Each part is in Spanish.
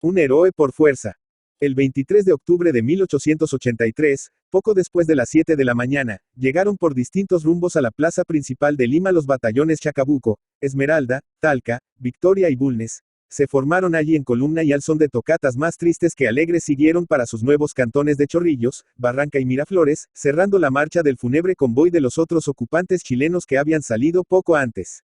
Un héroe por fuerza. El 23 de octubre de 1883, poco después de las 7 de la mañana, llegaron por distintos rumbos a la plaza principal de Lima los batallones Chacabuco, Esmeralda, Talca, Victoria y Bulnes. Se formaron allí en columna y al son de tocatas más tristes que alegres siguieron para sus nuevos cantones de Chorrillos, Barranca y Miraflores, cerrando la marcha del fúnebre convoy de los otros ocupantes chilenos que habían salido poco antes.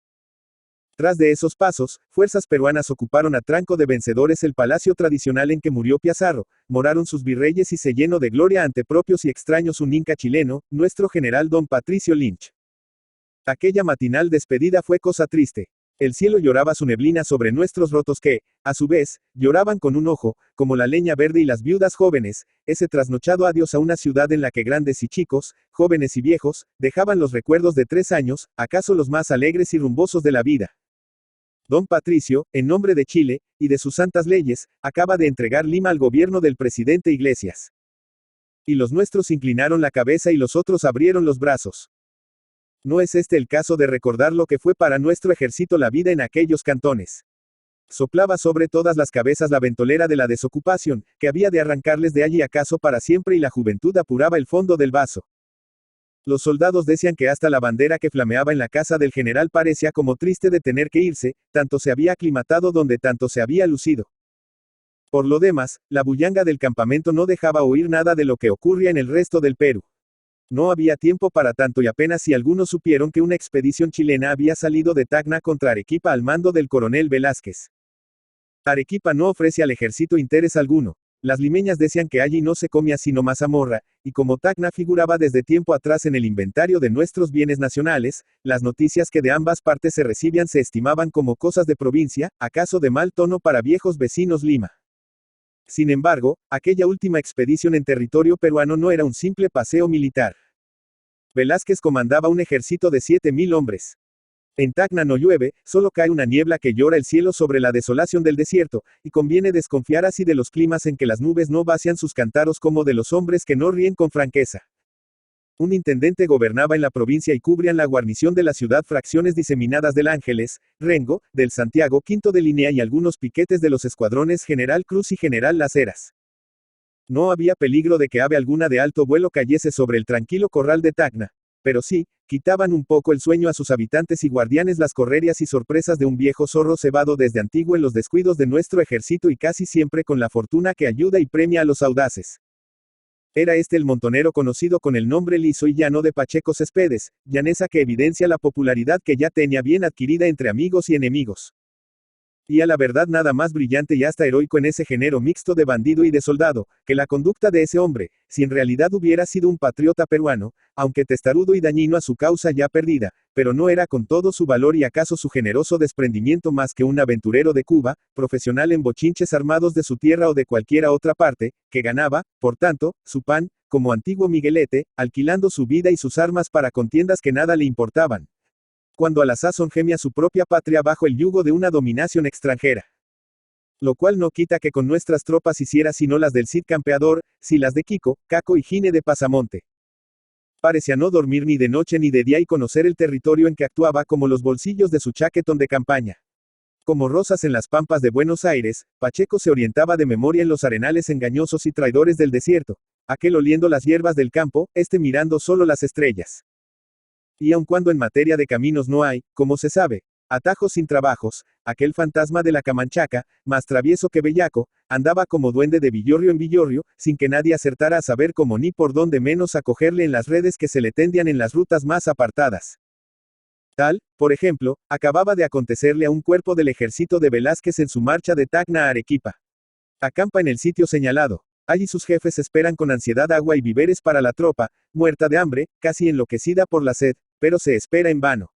Tras de esos pasos, fuerzas peruanas ocuparon a tranco de vencedores el palacio tradicional en que murió Pizarro, moraron sus virreyes y se llenó de gloria ante propios y extraños un inca chileno, nuestro general don Patricio Lynch. Aquella matinal despedida fue cosa triste. El cielo lloraba su neblina sobre nuestros rotos que, a su vez, lloraban con un ojo, como la leña verde y las viudas jóvenes, ese trasnochado adiós a una ciudad en la que grandes y chicos, jóvenes y viejos, dejaban los recuerdos de 3 años, acaso los más alegres y rumbosos de la vida. Don Patricio, en nombre de Chile, y de sus santas leyes, acaba de entregar Lima al gobierno del presidente Iglesias. Y los nuestros inclinaron la cabeza y los otros abrieron los brazos. ¿No es este el caso de recordar lo que fue para nuestro ejército la vida en aquellos cantones? Soplaba sobre todas las cabezas la ventolera de la desocupación, que había de arrancarles de allí acaso para siempre y la juventud apuraba el fondo del vaso. Los soldados decían que hasta la bandera que flameaba en la casa del general parecía como triste de tener que irse, tanto se había aclimatado donde tanto se había lucido. Por lo demás, la bullanga del campamento no dejaba oír nada de lo que ocurría en el resto del Perú. No había tiempo para tanto y apenas si algunos supieron que una expedición chilena había salido de Tacna contra Arequipa al mando del coronel Velázquez. Arequipa no ofrece al ejército interés alguno. Las limeñas decían que allí no se comía sino mazamorra, y como Tacna figuraba desde tiempo atrás en el inventario de nuestros bienes nacionales, las noticias que de ambas partes se recibían se estimaban como cosas de provincia, acaso de mal tono para viejos vecinos Lima. Sin embargo, aquella última expedición en territorio peruano no era un simple paseo militar. Velázquez comandaba un ejército de 7.000 hombres. En Tacna no llueve, solo cae una niebla que llora el cielo sobre la desolación del desierto, y conviene desconfiar así de los climas en que las nubes no vacían sus cántaros como de los hombres que no ríen con franqueza. Un intendente gobernaba en la provincia y cubrían la guarnición de la ciudad fracciones diseminadas del Ángeles, Rengo, del Santiago V de Línea y algunos piquetes de los escuadrones General Cruz y General Las Heras. No había peligro de que ave alguna de alto vuelo cayese sobre el tranquilo corral de Tacna. Pero sí, quitaban un poco el sueño a sus habitantes y guardianes las correrias y sorpresas de un viejo zorro cebado desde antiguo en los descuidos de nuestro ejército y casi siempre con la fortuna que ayuda y premia a los audaces. Era este el montonero conocido con el nombre liso y llano de Pacheco Céspedes, llaneza que evidencia la popularidad que ya tenía bien adquirida entre amigos y enemigos. Y a la verdad nada más brillante y hasta heroico en ese género mixto de bandido y de soldado, que la conducta de ese hombre, si en realidad hubiera sido un patriota peruano, aunque testarudo y dañino a su causa ya perdida, pero no era con todo su valor y acaso su generoso desprendimiento más que un aventurero de Cuba, profesional en bochinches armados de su tierra o de cualquiera otra parte, que ganaba, por tanto, su pan, como antiguo Miguelete, alquilando su vida y sus armas para contiendas que nada le importaban. Cuando a la sazón gemía su propia patria bajo el yugo de una dominación extranjera. Lo cual no quita que con nuestras tropas hiciera sino las del Cid Campeador, si las de Quico, Caco y Gine de Pasamonte. Parecía no dormir ni de noche ni de día y conocer el territorio en que actuaba como los bolsillos de su chaquetón de campaña. Como rosas en las pampas de Buenos Aires, Pacheco se orientaba de memoria en los arenales engañosos y traidores del desierto, aquel oliendo las hierbas del campo, este mirando solo las estrellas. Y aun cuando en materia de caminos no hay, como se sabe, atajos sin trabajos, aquel fantasma de la Camanchaca, más travieso que bellaco, andaba como duende de villorrio en villorrio, sin que nadie acertara a saber cómo ni por dónde menos acogerle en las redes que se le tendían en las rutas más apartadas. Tal, por ejemplo, acababa de acontecerle a un cuerpo del ejército de Velázquez en su marcha de Tacna a Arequipa. Acampa en el sitio señalado. Allí sus jefes esperan con ansiedad agua y víveres para la tropa, muerta de hambre, casi enloquecida por la sed, pero se espera en vano.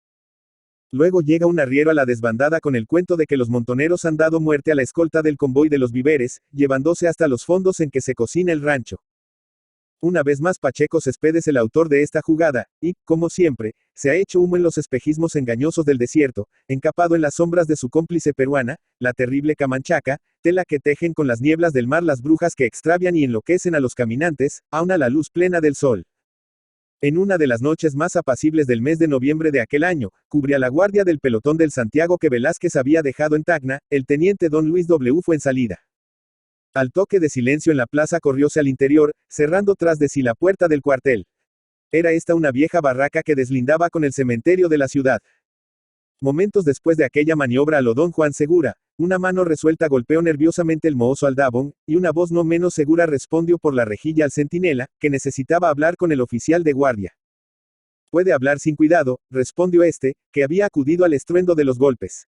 Luego llega un arriero a la desbandada con el cuento de que los montoneros han dado muerte a la escolta del convoy de los víveres, llevándose hasta los fondos en que se cocina el rancho. Una vez más Pacheco Céspedes el autor de esta jugada, y, como siempre, se ha hecho humo en los espejismos engañosos del desierto, encapado en las sombras de su cómplice peruana, la terrible Camanchaca, tela que tejen con las nieblas del mar las brujas que extravian y enloquecen a los caminantes, aun a la luz plena del sol. En una de las noches más apacibles del mes de noviembre de aquel año, cubría la guardia del pelotón del Santiago que Velázquez había dejado en Tacna, el teniente don Luis W. Fuensalida. Al toque de silencio en la plaza corrióse al interior, cerrando tras de sí la puerta del cuartel. Era esta una vieja barraca que deslindaba con el cementerio de la ciudad. Momentos después de aquella maniobra a lo don Juan Segura, una mano resuelta golpeó nerviosamente el mohoso aldabón, y una voz no menos segura respondió por la rejilla al centinela, que necesitaba hablar con el oficial de guardia. Puede hablar sin cuidado, respondió este, que había acudido al estruendo de los golpes.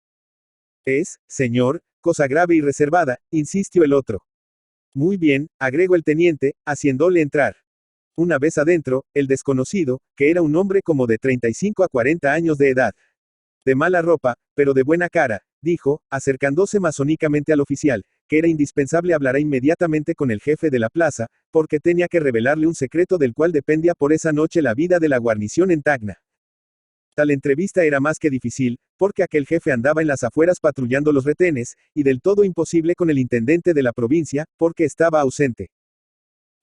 Es, señor, cosa grave y reservada, insistió el otro. Muy bien, agregó el teniente, haciéndole entrar. Una vez adentro, el desconocido, que era un hombre como de 35 a 40 años de edad. De mala ropa, pero de buena cara, dijo, acercándose masónicamente al oficial, que era indispensable hablar inmediatamente con el jefe de la plaza, porque tenía que revelarle un secreto del cual dependía por esa noche la vida de la guarnición en Tacna. Tal entrevista era más que difícil, porque aquel jefe andaba en las afueras patrullando los retenes, y del todo imposible con el intendente de la provincia, porque estaba ausente.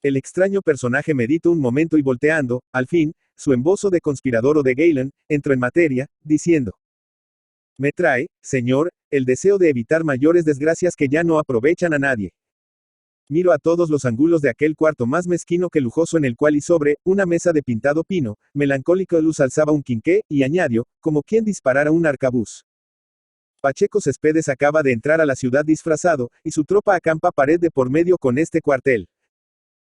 El extraño personaje meditó un momento y volteando, al fin, su embozo de conspirador o de Galen, entró en materia, diciendo: me trae, señor, el deseo de evitar mayores desgracias que ya no aprovechan a nadie. Miro a todos los ángulos de aquel cuarto más mezquino que lujoso en el cual y sobre, una mesa de pintado pino, melancólica luz alzaba un quinqué, y añadió, como quien disparara un arcabuz. Pacheco Céspedes acaba de entrar a la ciudad disfrazado, y su tropa acampa pared de por medio con este cuartel.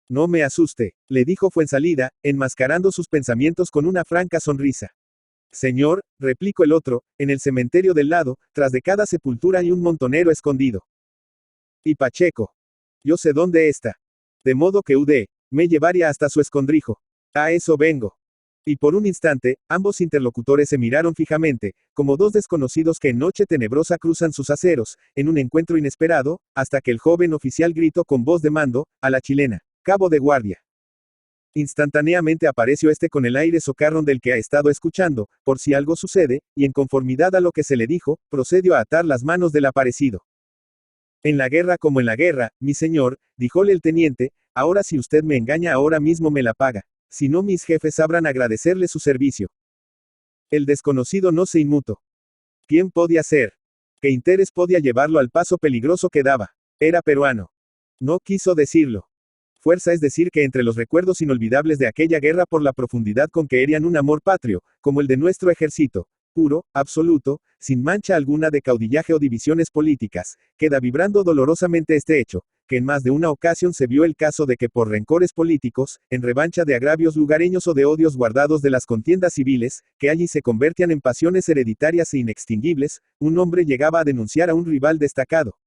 No me asuste, le dijo Fuensalida, enmascarando sus pensamientos con una franca sonrisa. Señor, replicó el otro, en el cementerio del lado, tras de cada sepultura hay un montonero escondido. Y Pacheco. Yo sé dónde está. De modo que me llevaría hasta su escondrijo. A eso vengo. Y por un instante, ambos interlocutores se miraron fijamente, como dos desconocidos que en noche tenebrosa cruzan sus aceros, en un encuentro inesperado, hasta que el joven oficial gritó con voz de mando, a la chilena: cabo de guardia. Instantáneamente apareció este con el aire socarrón del que ha estado escuchando, por si algo sucede, y en conformidad a lo que se le dijo, procedió a atar las manos del aparecido. En la guerra como en la guerra, mi señor, díjole el teniente, ahora si usted me engaña ahora mismo me la paga, si no mis jefes sabrán agradecerle su servicio. El desconocido no se inmutó. ¿Quién podía ser? ¿Qué interés podía llevarlo al paso peligroso que daba? Era peruano. No quiso decirlo. Fuerza es decir que entre los recuerdos inolvidables de aquella guerra por la profundidad con que herían un amor patrio, como el de nuestro ejército, puro, absoluto, sin mancha alguna de caudillaje o divisiones políticas, queda vibrando dolorosamente este hecho, que en más de una ocasión se vio el caso de que por rencores políticos, en revancha de agravios lugareños o de odios guardados de las contiendas civiles, que allí se convertían en pasiones hereditarias e inextinguibles, un hombre llegaba a denunciar a un rival destacado,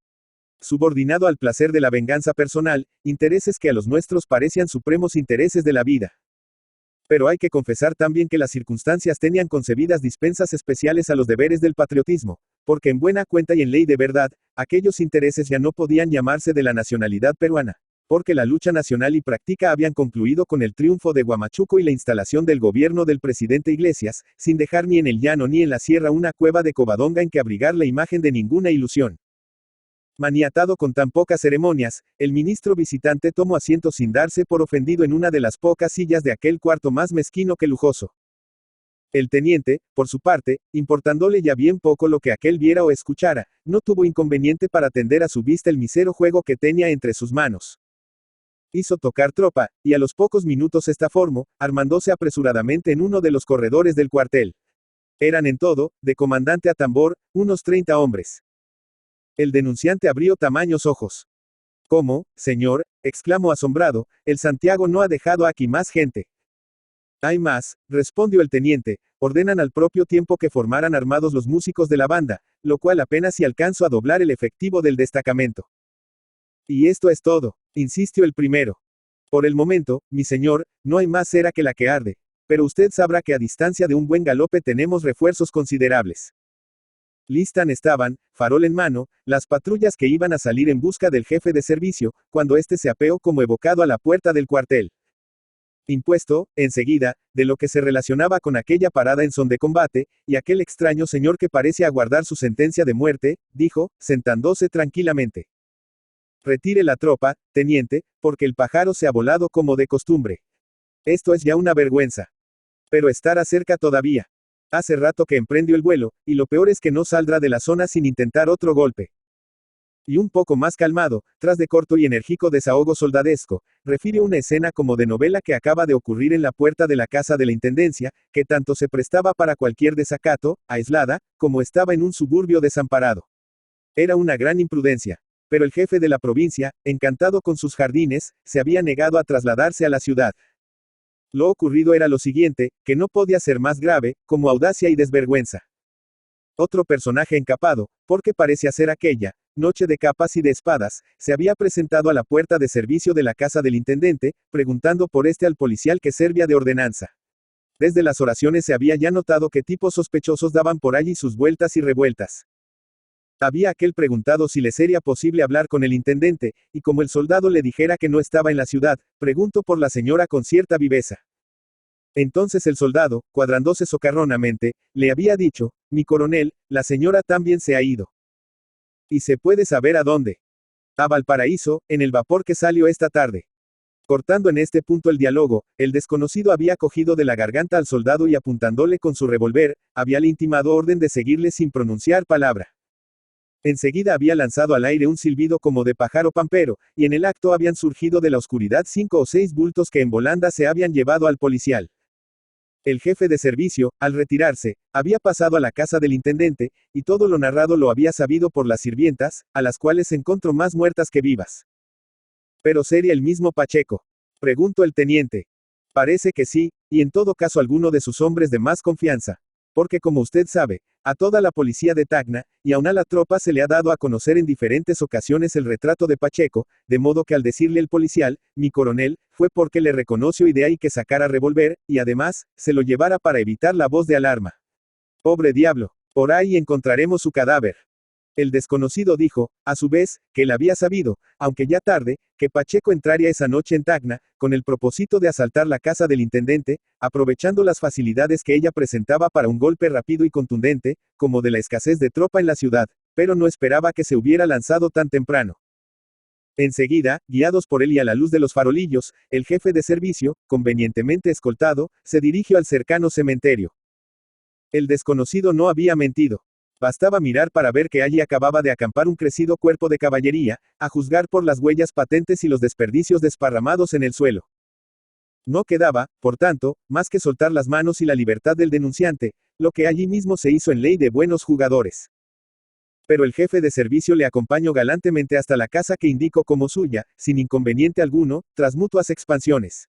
subordinado al placer de la venganza personal, intereses que a los nuestros parecían supremos intereses de la vida. Pero hay que confesar también que las circunstancias tenían concebidas dispensas especiales a los deberes del patriotismo, porque en buena cuenta y en ley de verdad, aquellos intereses ya no podían llamarse de la nacionalidad peruana, porque la lucha nacional y práctica habían concluido con el triunfo de Huamachuco y la instalación del gobierno del presidente Iglesias, sin dejar ni en el llano ni en la sierra una cueva de Covadonga en que abrigar la imagen de ninguna ilusión. Maniatado con tan pocas ceremonias, el ministro visitante tomó asiento sin darse por ofendido en una de las pocas sillas de aquel cuarto más mezquino que lujoso. El teniente, por su parte, importándole ya bien poco lo que aquel viera o escuchara, no tuvo inconveniente para tender a su vista el misero juego que tenía entre sus manos. Hizo tocar tropa, y a los pocos minutos esta formó, armándose apresuradamente en uno de los corredores del cuartel. Eran en todo, de comandante a tambor, unos 30 hombres. El denunciante abrió tamaños ojos. ¿Cómo, señor?, exclamó asombrado, el Santiago no ha dejado aquí más gente. Hay más, respondió el teniente, ordenan al propio tiempo que formaran armados los músicos de la banda, lo cual apenas si alcanzó a doblar el efectivo del destacamento. Y esto es todo, insistió el primero. Por el momento, mi señor, no hay más cera que la que arde, pero usted sabrá que a distancia de un buen galope tenemos refuerzos considerables. Listan estaban, farol en mano, las patrullas que iban a salir en busca del jefe de servicio, cuando éste se apeó como evocado a la puerta del cuartel. Impuesto, enseguida, de lo que se relacionaba con aquella parada en son de combate, y aquel extraño señor que parece aguardar su sentencia de muerte, dijo, sentándose tranquilamente. Retire la tropa, teniente, porque el pájaro se ha volado como de costumbre. Esto es ya una vergüenza. Pero estará cerca todavía. Hace rato que emprendió el vuelo, y lo peor es que no saldrá de la zona sin intentar otro golpe. Y un poco más calmado, tras de corto y enérgico desahogo soldadesco, refiere una escena como de novela que acaba de ocurrir en la puerta de la casa de la intendencia, que tanto se prestaba para cualquier desacato, aislada, como estaba en un suburbio desamparado. Era una gran imprudencia. Pero el jefe de la provincia, encantado con sus jardines, se había negado a trasladarse a la ciudad. Lo ocurrido era lo siguiente, que no podía ser más grave, como audacia y desvergüenza. Otro personaje encapado, porque parecía ser aquella noche de capas y de espadas, se había presentado a la puerta de servicio de la casa del intendente, preguntando por al policial que servía de ordenanza. Desde las oraciones se había ya notado que tipos sospechosos daban por allí sus vueltas y revueltas. Había aquel preguntado si le sería posible hablar con el intendente, y como el soldado le dijera que no estaba en la ciudad, preguntó por la señora con cierta viveza. Entonces el soldado, cuadrándose socarronamente, le había dicho: mi coronel, la señora también se ha ido. ¿Y se puede saber a dónde? A Valparaíso, en el vapor que salió esta tarde. Cortando en este punto el diálogo, el desconocido había cogido de la garganta al soldado y apuntándole con su revólver, habíale intimado orden de seguirle sin pronunciar palabra. Enseguida había lanzado al aire un silbido como de pájaro pampero, y en el acto habían surgido de la oscuridad 5 o 6 bultos que en volanda se habían llevado al policial. El jefe de servicio, al retirarse, había pasado a la casa del intendente, y todo lo narrado lo había sabido por las sirvientas, a las cuales encontró más muertas que vivas. ¿Pero sería el mismo Pacheco? Preguntó el teniente. Parece que sí, y en todo caso alguno de sus hombres de más confianza. Porque como usted sabe, a toda la policía de Tacna, y aun a la tropa se le ha dado a conocer en diferentes ocasiones el retrato de Pacheco, de modo que al decirle el policial, mi coronel, fue porque le reconoció y de ahí que sacara revólver, y además, se lo llevara para evitar la voz de alarma. Pobre diablo, por ahí encontraremos su cadáver. El desconocido dijo, a su vez, que él había sabido, aunque ya tarde, que Pacheco entraría esa noche en Tacna, con el propósito de asaltar la casa del intendente, aprovechando las facilidades que ella presentaba para un golpe rápido y contundente, como de la escasez de tropa en la ciudad, pero no esperaba que se hubiera lanzado tan temprano. Enseguida, guiados por él y a la luz de los farolillos, el jefe de servicio, convenientemente escoltado, se dirigió al cercano cementerio. El desconocido no había mentido. Bastaba mirar para ver que allí acababa de acampar un crecido cuerpo de caballería, a juzgar por las huellas patentes y los desperdicios desparramados en el suelo. No quedaba, por tanto, más que soltar las manos y la libertad del denunciante, lo que allí mismo se hizo en ley de buenos jugadores. Pero el jefe de servicio le acompañó galantemente hasta la casa que indicó como suya, sin inconveniente alguno, tras mutuas expansiones.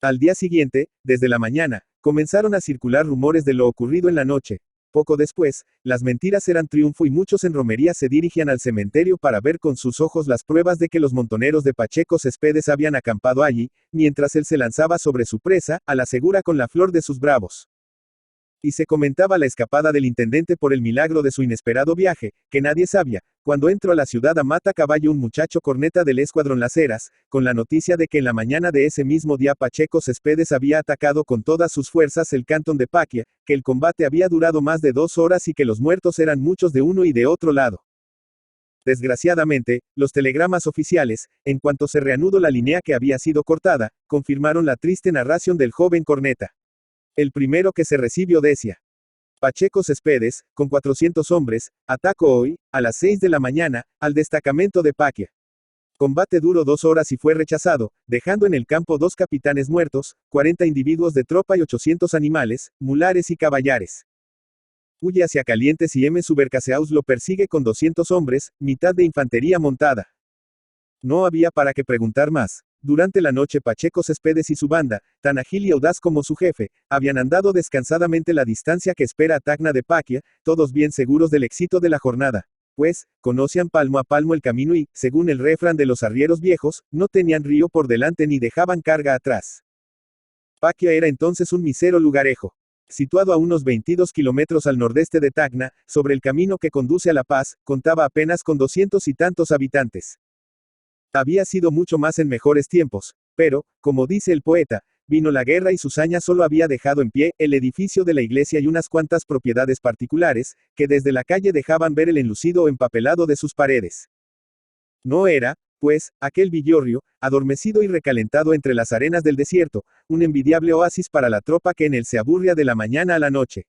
Al día siguiente, desde la mañana, comenzaron a circular rumores de lo ocurrido en la noche. Poco después, las mentiras eran triunfo y muchos en romería se dirigían al cementerio para ver con sus ojos las pruebas de que los montoneros de Pacheco Céspedes habían acampado allí, mientras él se lanzaba sobre su presa, a la segura con la flor de sus bravos. Y se comentaba la escapada del intendente por el milagro de su inesperado viaje, que nadie sabía, cuando entró a la ciudad a mata caballo un muchacho corneta del escuadrón Las Heras, con la noticia de que en la mañana de ese mismo día Pacheco Céspedes había atacado con todas sus fuerzas el cantón de Paquia, que el combate había durado más de 2 horas y que los muertos eran muchos de uno y de otro lado. Desgraciadamente, los telegramas oficiales, en cuanto se reanudó la línea que había sido cortada, confirmaron la triste narración del joven corneta. El primero que se recibió decía: Pacheco Céspedes, con 400 hombres, atacó hoy, a las 6 de la mañana, al destacamento de Paquia. Combate duró 2 horas y fue rechazado, dejando en el campo 2 capitanes muertos, 40 individuos de tropa y 800 animales, mulares y caballares. Huye hacia Calientes y M. Subercaseaus lo persigue con 200 hombres, mitad de infantería montada. No había para qué preguntar más. Durante la noche Pacheco Céspedes y su banda, tan ágil y audaz como su jefe, habían andado descansadamente la distancia que espera a Tacna de Paquia, todos bien seguros del éxito de la jornada. Pues, conocían palmo a palmo el camino y, según el refrán de los arrieros viejos, no tenían río por delante ni dejaban carga atrás. Paquia era entonces un misero lugarejo. Situado a unos 22 kilómetros al nordeste de Tacna, sobre el camino que conduce a La Paz, contaba apenas con 200 y tantos habitantes. Había sido mucho más en mejores tiempos, pero, como dice el poeta, vino la guerra y su saña solo había dejado en pie el edificio de la iglesia y unas cuantas propiedades particulares, que desde la calle dejaban ver el enlucido o empapelado de sus paredes. No era, pues, aquel Villorrio, adormecido y recalentado entre las arenas del desierto, un envidiable oasis para la tropa que en él se aburría de la mañana a la noche.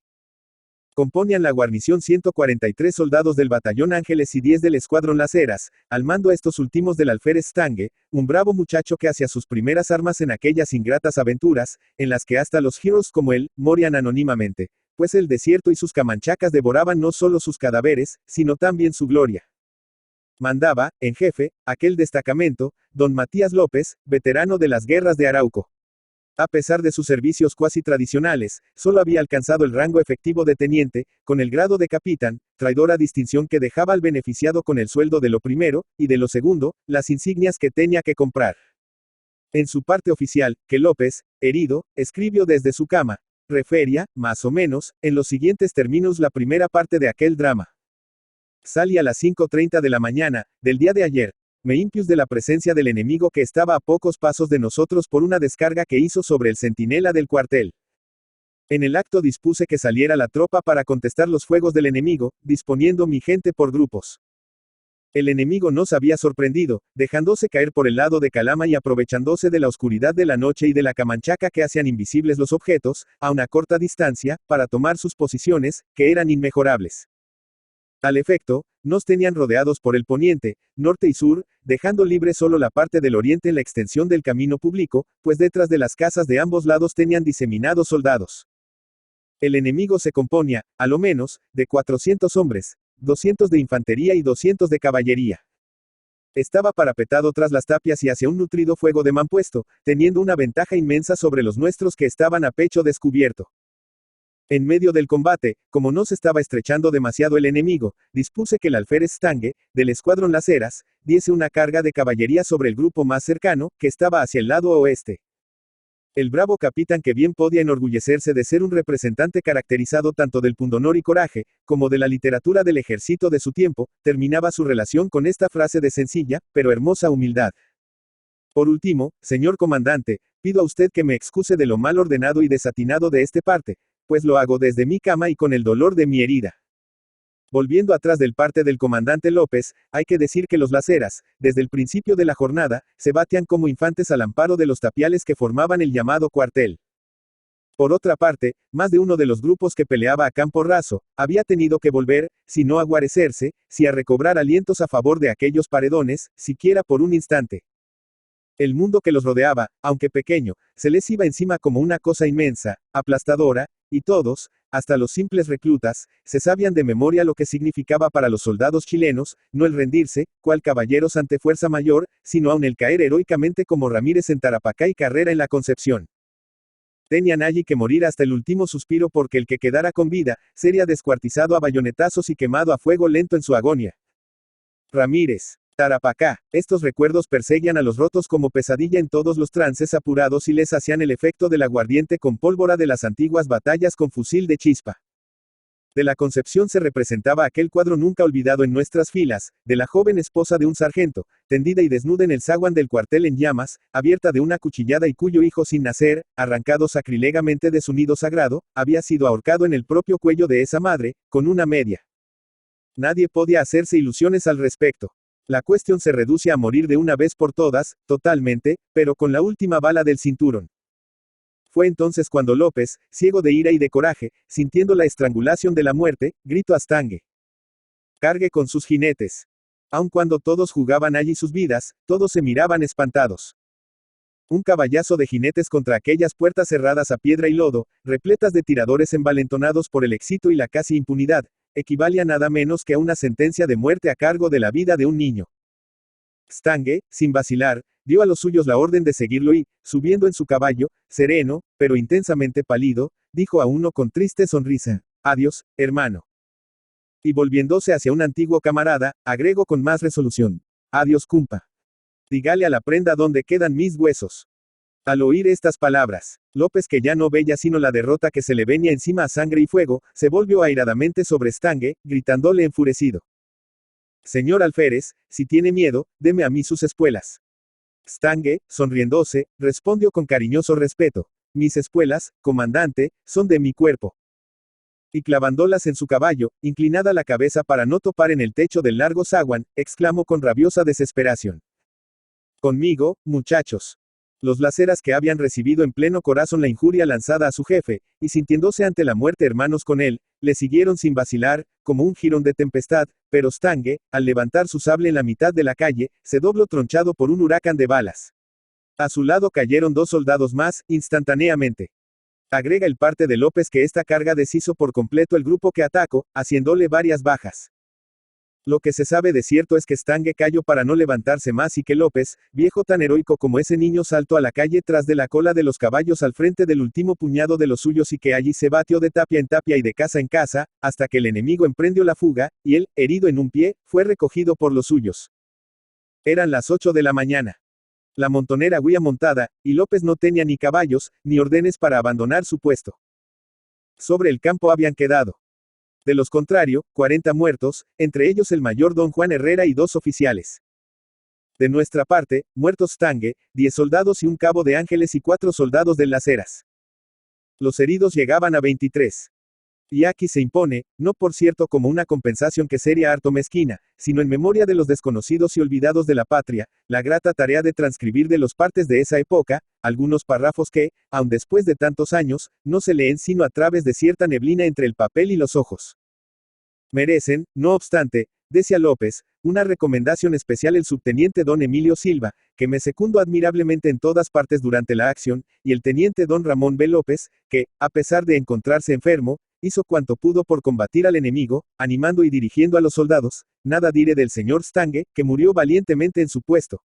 Componían la guarnición 143 soldados del batallón Ángeles y 10 del escuadrón Las Heras, al mando estos últimos del alférez Stange, un bravo muchacho que hacía sus primeras armas en aquellas ingratas aventuras, en las que hasta los heroes como él, morían anónimamente, pues el desierto y sus camanchacas devoraban no solo sus cadáveres, sino también su gloria. Mandaba, en jefe, aquel destacamento, don Matías López, veterano de las guerras de Arauco. A pesar de sus servicios cuasi tradicionales, solo había alcanzado el rango efectivo de teniente, con el grado de capitán, traidora distinción que dejaba al beneficiado con el sueldo de lo primero, y de lo segundo, las insignias que tenía que comprar. En su parte oficial, que López, herido, escribió desde su cama, refería, más o menos, en los siguientes términos la primera parte de aquel drama. Salí a las 5:30 de la mañana, del día de ayer. Me impius de la presencia del enemigo que estaba a pocos pasos de nosotros por una descarga que hizo sobre el centinela del cuartel. En el acto dispuse que saliera la tropa para contestar los fuegos del enemigo, disponiendo mi gente por grupos. El enemigo nos había sorprendido, dejándose caer por el lado de Calama y aprovechándose de la oscuridad de la noche y de la camanchaca que hacían invisibles los objetos, a una corta distancia, para tomar sus posiciones, que eran inmejorables. Al efecto, nos tenían rodeados por el poniente, norte y sur, dejando libre solo la parte del oriente en la extensión del camino público, pues detrás de las casas de ambos lados tenían diseminados soldados. El enemigo se componía, a lo menos, de 400 hombres, 200 de infantería y 200 de caballería. Estaba parapetado tras las tapias y hacia un nutrido fuego de mampuesto, teniendo una ventaja inmensa sobre los nuestros que estaban a pecho descubierto. En medio del combate, como no se estaba estrechando demasiado el enemigo, dispuse que el alférez Stange, del escuadrón Las Heras, diese una carga de caballería sobre el grupo más cercano, que estaba hacia el lado oeste. El bravo capitán, que bien podía enorgullecerse de ser un representante caracterizado tanto del pundonor y coraje, como de la literatura del ejército de su tiempo, terminaba su relación con esta frase de sencilla, pero hermosa humildad. Por último, señor comandante, pido a usted que me excuse de lo mal ordenado y desatinado de este parte, pues lo hago desde mi cama y con el dolor de mi herida. Volviendo atrás del parte del comandante López, hay que decir que los Las Heras, desde el principio de la jornada, se batían como infantes al amparo de los tapiales que formaban el llamado cuartel. Por otra parte, más de uno de los grupos que peleaba a campo raso, había tenido que volver, si no a guarecerse, si a recobrar alientos a favor de aquellos paredones, siquiera por un instante. El mundo que los rodeaba, aunque pequeño, se les iba encima como una cosa inmensa, aplastadora, y todos, hasta los simples reclutas, se sabían de memoria lo que significaba para los soldados chilenos, no el rendirse, cual caballeros ante fuerza mayor, sino aun el caer heroicamente como Ramírez en Tarapacá y Carrera en la Concepción. Tenían allí que morir hasta el último suspiro porque el que quedara con vida, sería descuartizado a bayonetazos y quemado a fuego lento en su agonía. Ramírez. Tarapacá. Estos recuerdos perseguían a los rotos como pesadilla en todos los trances apurados y les hacían el efecto del aguardiente con pólvora de las antiguas batallas con fusil de chispa. De la Concepción se representaba aquel cuadro nunca olvidado en nuestras filas, de la joven esposa de un sargento, tendida y desnuda en el zaguán del cuartel en llamas, abierta de una cuchillada y cuyo hijo sin nacer, arrancado sacrilegamente de su nido sagrado, había sido ahorcado en el propio cuello de esa madre, con una media. Nadie podía hacerse ilusiones al respecto. La cuestión se reduce a morir de una vez por todas, totalmente, pero con la última bala del cinturón. Fue entonces cuando López, ciego de ira y de coraje, sintiendo la estrangulación de la muerte, gritó a Stange: cargue con sus jinetes. Aun cuando todos jugaban allí sus vidas, todos se miraban espantados. Un caballazo de jinetes contra aquellas puertas cerradas a piedra y lodo, repletas de tiradores envalentonados por el éxito y la casi impunidad, equivalía nada menos que a una sentencia de muerte a cargo de la vida de un niño. Stange, sin vacilar, dio a los suyos la orden de seguirlo y, subiendo en su caballo, sereno, pero intensamente pálido, dijo a uno con triste sonrisa: adiós, hermano. Y volviéndose hacia un antiguo camarada, agregó con más resolución: adiós, cumpa. Dígale a la prenda dónde quedan mis huesos. Al oír estas palabras, López, que ya no veía sino la derrota que se le venía encima a sangre y fuego, se volvió airadamente sobre Stange, gritándole enfurecido: señor alférez, si tiene miedo, deme a mí sus espuelas. Stange, sonriéndose, respondió con cariñoso respeto: mis espuelas, comandante, son de mi cuerpo. Y clavándolas en su caballo, inclinada la cabeza para no topar en el techo del largo zaguán, exclamó con rabiosa desesperación: conmigo, muchachos. Los Las Heras, que habían recibido en pleno corazón la injuria lanzada a su jefe, y sintiéndose ante la muerte hermanos con él, Le siguieron sin vacilar, como un jirón de tempestad, pero Stange, al levantar su sable en la mitad de la calle, se dobló tronchado por un huracán de balas. A su lado cayeron 2 soldados más, instantáneamente. Agrega el parte de López que esta carga deshizo por completo el grupo que atacó, haciéndole varias bajas. Lo que se sabe de cierto es que Stange cayó para no levantarse más y que López, viejo tan heroico como ese niño, saltó a la calle tras de la cola de los caballos al frente del último puñado de los suyos y que allí se batió de tapia en tapia y de casa en casa, hasta que el enemigo emprendió la fuga, y él, herido en un pie, fue recogido por los suyos. Eran las 8 de la mañana. La montonera huía montada, y López no tenía ni caballos, ni órdenes para abandonar su puesto. Sobre el campo habían quedado. De los contrario, 40 muertos, entre ellos el mayor don Juan Herrera y 2 oficiales. De nuestra parte, muertos Stange, 10 soldados y un cabo de Ángeles y 4 soldados de Las Heras. Los heridos llegaban a 23. Y aquí se impone, no por cierto como una compensación que sería harto mezquina, sino en memoria de los desconocidos y olvidados de la patria, la grata tarea de transcribir de los partes de esa época, algunos párrafos que, aun después de tantos años, no se leen sino a través de cierta neblina entre el papel y los ojos. Merecen, no obstante, decía López, una recomendación especial el subteniente don Emilio Silva, que me secundó admirablemente en todas partes durante la acción, y el teniente don Ramón B. López, que, a pesar de encontrarse enfermo, hizo cuanto pudo por combatir al enemigo, animando y dirigiendo a los soldados. Nada diré del señor Stange, que murió valientemente en su puesto.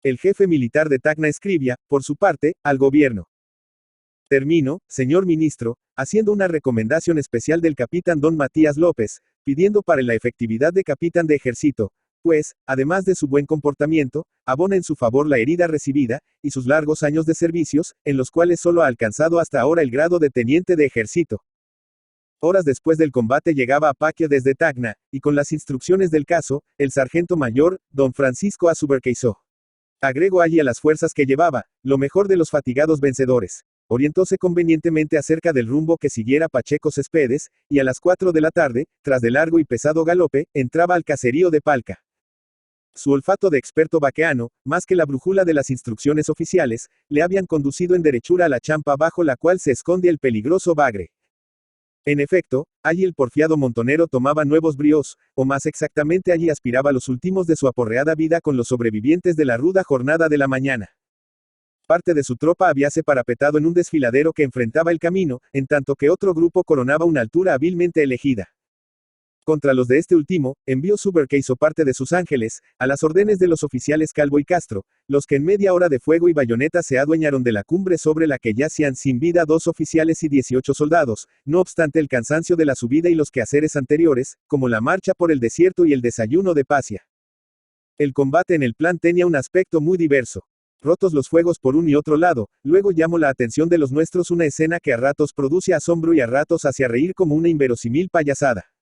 El jefe militar de Tacna escribía, por su parte, al gobierno. Termino, señor ministro, haciendo una recomendación especial del capitán don Matías López, pidiendo para la efectividad de capitán de ejército, pues, además de su buen comportamiento, abona en su favor la herida recibida, y sus largos años de servicios, en los cuales solo ha alcanzado hasta ahora el grado de teniente de ejército. Horas después del combate llegaba a Paquio desde Tacna, y con las instrucciones del caso, el sargento mayor, don Francisco Azuberqueizó. Agregó allí a las fuerzas que llevaba, lo mejor de los fatigados vencedores. Orientóse convenientemente acerca del rumbo que siguiera Pacheco Céspedes, y a las 4 de la tarde, tras de largo y pesado galope, entraba al caserío de Palca. Su olfato de experto vaqueano, más que la brújula de las instrucciones oficiales, le habían conducido en derechura a la champa bajo la cual se esconde el peligroso bagre. En efecto, allí el porfiado montonero tomaba nuevos bríos, o más exactamente allí aspiraba los últimos de su aporreada vida con los sobrevivientes de la ruda jornada de la mañana. Parte de su tropa habíase parapetado en un desfiladero que enfrentaba el camino, en tanto que otro grupo coronaba una altura hábilmente elegida. Contra los de este último, envió Suberqueizo parte de sus ángeles, a las órdenes de los oficiales Calvo y Castro, los que en media hora de fuego y bayoneta se adueñaron de la cumbre sobre la que yacían sin vida 2 oficiales y 18 soldados, no obstante el cansancio de la subida y los quehaceres anteriores, como la marcha por el desierto y el desayuno de Pacia. El combate en el plan tenía un aspecto muy diverso. Rotos los fuegos por un y otro lado, luego llamó la atención de los nuestros una escena que a ratos produce asombro y a ratos hacía reír como una inverosímil payasada.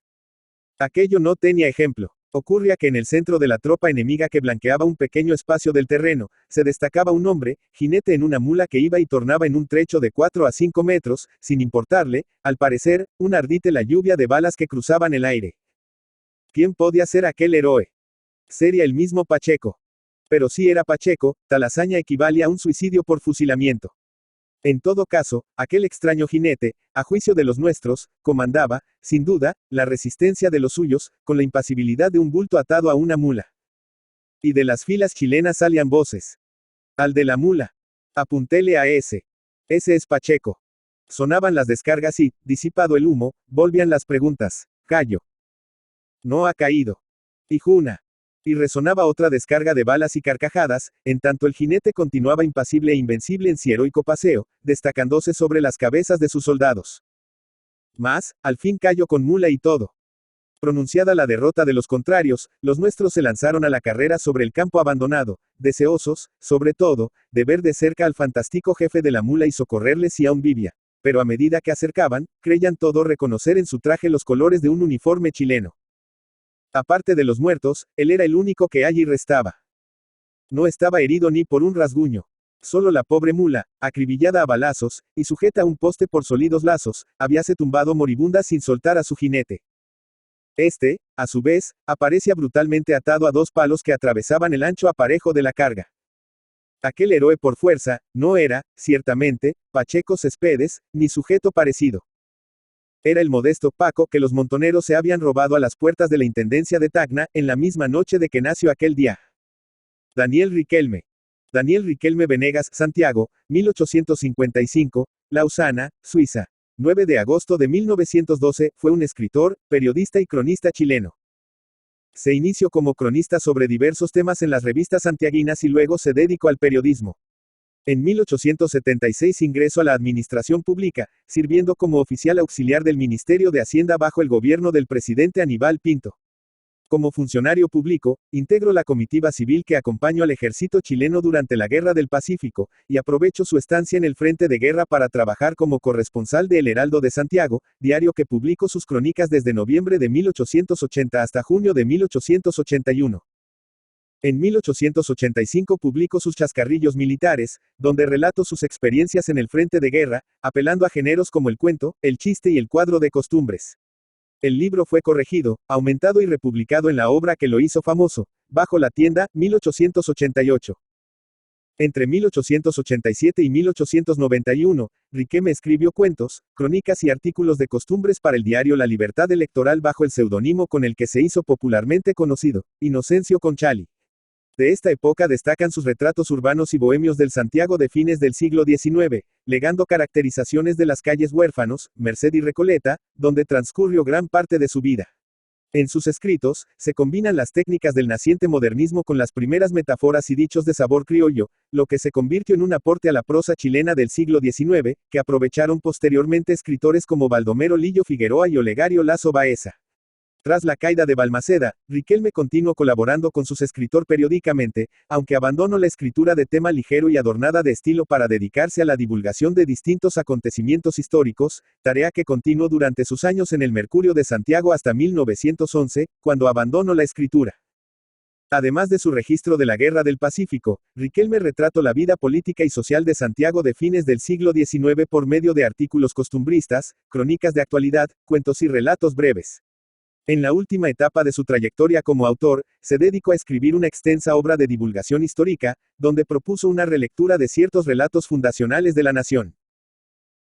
Aquello no tenía ejemplo. Ocurría que en el centro de la tropa enemiga que blanqueaba un pequeño espacio del terreno, se destacaba un hombre, jinete en una mula que iba y tornaba en un trecho de 4 a 5 metros, sin importarle, al parecer, un ardite la lluvia de balas que cruzaban el aire. ¿Quién podía ser aquel héroe? Sería el mismo Pacheco. Pero si era Pacheco, tal hazaña equivale a un suicidio por fusilamiento. En todo caso, aquel extraño jinete, a juicio de los nuestros, comandaba, sin duda, la resistencia de los suyos, con la impasibilidad de un bulto atado a una mula. Y de las filas chilenas salían voces. Al de la mula. Apuntele a ese. Ese es Pacheco. Sonaban las descargas y, disipado el humo, volvían las preguntas. Callo. No ha caído. Hijuna. Y resonaba otra descarga de balas y carcajadas, en tanto el jinete continuaba impasible e invencible en su heroico paseo, destacándose sobre las cabezas de sus soldados. Mas, al fin cayó con mula y todo. Pronunciada la derrota de los contrarios, los nuestros se lanzaron a la carrera sobre el campo abandonado, deseosos, sobre todo, de ver de cerca al fantástico jefe de la mula y socorrerle si aún vivía. Pero a medida que acercaban, creían todo reconocer en su traje los colores de un uniforme chileno. Aparte de los muertos, él era el único que allí restaba. No estaba herido ni por un rasguño. Solo la pobre mula, acribillada a balazos, y sujeta a un poste por sólidos lazos, habíase tumbado moribunda sin soltar a su jinete. Este, a su vez, aparecía brutalmente atado a 2 palos que atravesaban el ancho aparejo de la carga. Aquel héroe por fuerza, no era, ciertamente, Pacheco Céspedes, ni sujeto parecido. Era el modesto Paco que los montoneros se habían robado a las puertas de la intendencia de Tacna, en la misma noche de que nació aquel día. Daniel Riquelme. Daniel Riquelme Venegas, Santiago, 1855, Lausana, Suiza. 9 de agosto de 1912, fue un escritor, periodista y cronista chileno. Se inició como cronista sobre diversos temas en las revistas santiaguinas y luego se dedicó al periodismo. En 1876 ingresó a la administración pública, sirviendo como oficial auxiliar del Ministerio de Hacienda bajo el gobierno del presidente Aníbal Pinto. Como funcionario público, integró la comitiva civil que acompañó al ejército chileno durante la Guerra del Pacífico, y aprovechó su estancia en el frente de guerra para trabajar como corresponsal de El Heraldo de Santiago, diario que publicó sus crónicas desde noviembre de 1880 hasta junio de 1881. En 1885 publicó sus Chascarrillos Militares, donde relató sus experiencias en el frente de guerra, apelando a géneros como el cuento, el chiste y el cuadro de costumbres. El libro fue corregido, aumentado y republicado en la obra que lo hizo famoso, Bajo la tienda, 1888. Entre 1887 y 1891, Riquelme escribió cuentos, crónicas y artículos de costumbres para el diario La Libertad Electoral bajo el seudónimo con el que se hizo popularmente conocido, Inocencio Conchali. De esta época destacan sus retratos urbanos y bohemios del Santiago de fines del siglo XIX, legando caracterizaciones de las calles Huérfanos, Merced y Recoleta, donde transcurrió gran parte de su vida. En sus escritos, se combinan las técnicas del naciente modernismo con las primeras metáforas y dichos de sabor criollo, lo que se convirtió en un aporte a la prosa chilena del siglo XIX, que aprovecharon posteriormente escritores como Baldomero Lillo Figueroa y Olegario Lazo Baeza. Tras la caída de Balmaceda, Riquelme continuó colaborando con sus escritor periódicamente, aunque abandonó la escritura de tema ligero y adornada de estilo para dedicarse a la divulgación de distintos acontecimientos históricos, tarea que continuó durante sus años en el Mercurio de Santiago hasta 1911, cuando abandonó la escritura. Además de su registro de la Guerra del Pacífico, Riquelme retrató la vida política y social de Santiago de fines del siglo XIX por medio de artículos costumbristas, crónicas de actualidad, cuentos y relatos breves. En la última etapa de su trayectoria como autor, se dedicó a escribir una extensa obra de divulgación histórica, donde propuso una relectura de ciertos relatos fundacionales de la nación.